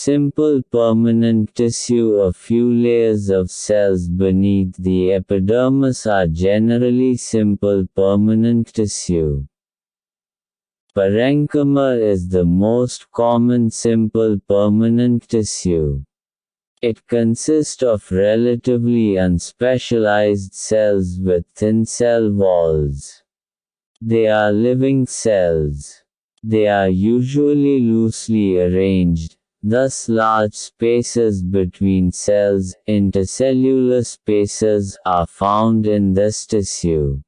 Simple permanent tissue. A few layers of cells beneath the epidermis are generally simple permanent tissue. Parenchyma is the most common simple permanent tissue. It consists of relatively unspecialized cells with thin cell walls. They are living cells. They are usually loosely arranged, thus large spaces between cells, intercellular spaces, are found in this tissue.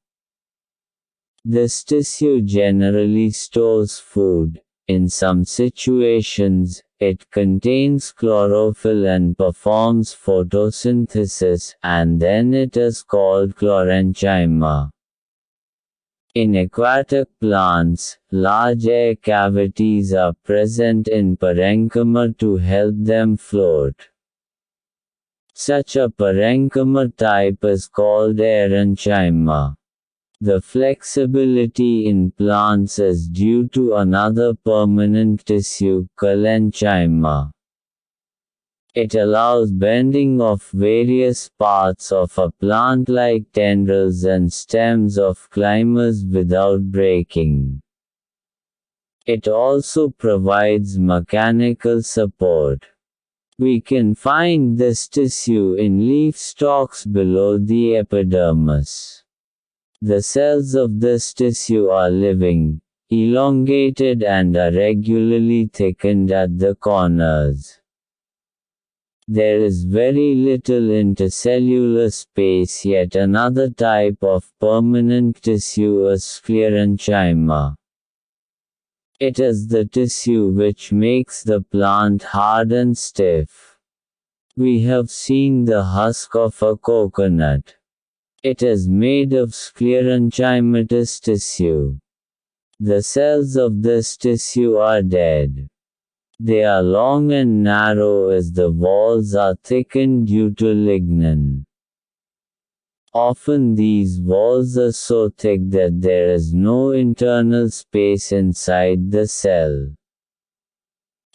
This tissue generally stores food. In some situations, it contains chlorophyll and performs photosynthesis, and then it is called chlorenchyma. In aquatic plants, large air cavities are present in parenchyma to help them float. Such a parenchyma type is called aerenchyma. The flexibility in plants is due to another permanent tissue, collenchyma. It allows bending of various parts of a plant like tendrils and stems of climbers without breaking. It also provides mechanical support. We can find this tissue in leaf stalks below the epidermis. The cells of this tissue are living, elongated and are regularly thickened at the corners. There is very little intercellular space. Yet another type of permanent tissue is sclerenchyma. It is the tissue which makes the plant hard and stiff. We have seen the husk of a coconut. It is made of sclerenchymatous tissue. The cells of this tissue are dead. They are long and narrow as the walls are thickened due to lignin. Often these walls are so thick that there is no internal space inside the cell.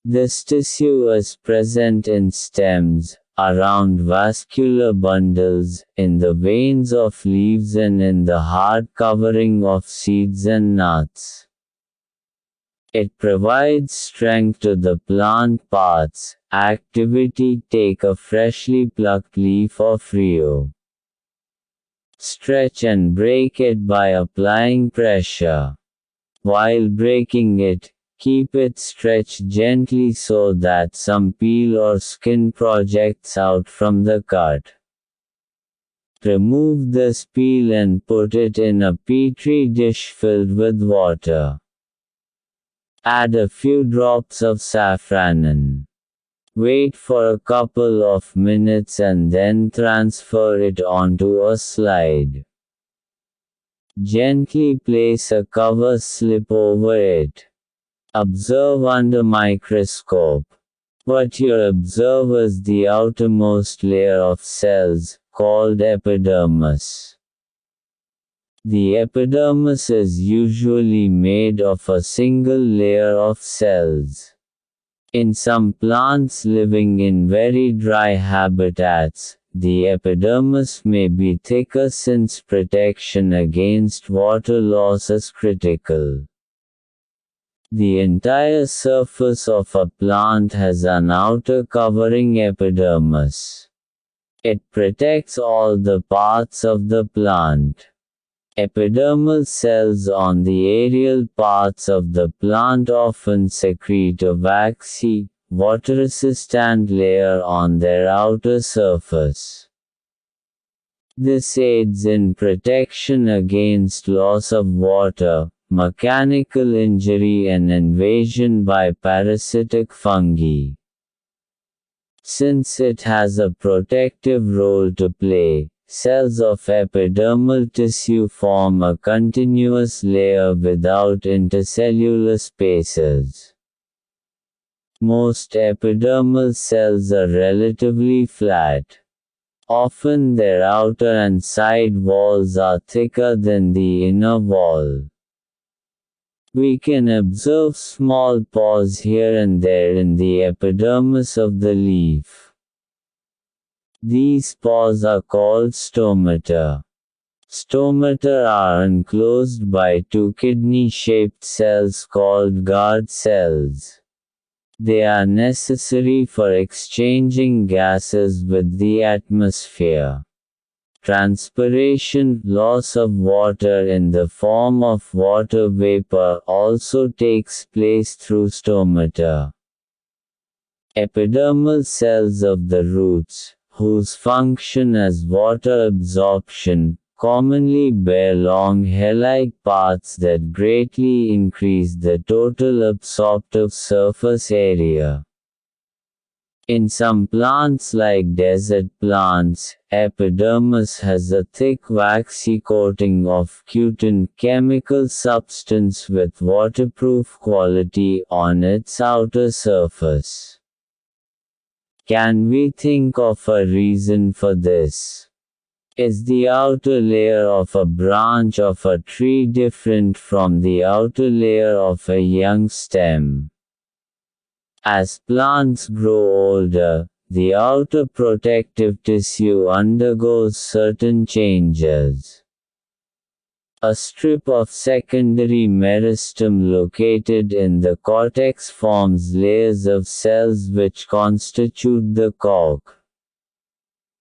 This tissue is present in stems, around vascular bundles, in the veins of leaves and in the hard covering of seeds and nuts. It provides strength to the plant parts. Activity: take a freshly plucked leaf of reo. Stretch and break it by applying pressure. While breaking it, keep it stretched gently so that some peel or skin projects out from the cut. Remove this peel and put it in a petri dish filled with water. Add a few drops of safranin. Wait for a couple of minutes and then transfer it onto a slide. Gently place a cover slip over it. Observe under microscope. What you observe is the outermost layer of cells, called epidermis. The epidermis is usually made of a single layer of cells. In some plants living in very dry habitats, the epidermis may be thicker since protection against water loss is critical. The entire surface of a plant has an outer covering epidermis. It protects all the parts of the plant. Epidermal cells on the aerial parts of the plant often secrete a waxy, water-resistant layer on their outer surface. This aids in protection against loss of water, mechanical injury and invasion by parasitic fungi. Since it has a protective role to play, cells of epidermal tissue form a continuous layer without intercellular spaces. Most epidermal cells are relatively flat. Often their outer and side walls are thicker than the inner wall. We can observe small pores here and there in the epidermis of the leaf. These pores are called stomata. Stomata are enclosed by two kidney-shaped cells called guard cells. They are necessary for exchanging gases with the atmosphere. Transpiration, loss of water in the form of water vapor, also takes place through stomata. Epidermal cells of the roots, whose function as water absorption, commonly bear long hair-like paths that greatly increase the total absorptive surface area. In some plants like desert plants, epidermis has a thick waxy coating of cutin, chemical substance with waterproof quality, on its outer surface. Can we think of a reason for this? Is the outer layer of a branch of a tree different from the outer layer of a young stem? As plants grow older, the outer protective tissue undergoes certain changes. A strip of secondary meristem located in the cortex forms layers of cells which constitute the cork.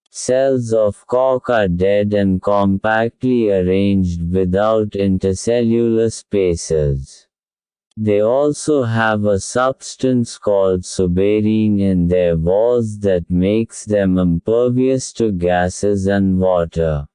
Cells of cork are dead and compactly arranged without intercellular spaces. They also have a substance called suberin in their walls that makes them impervious to gases and water.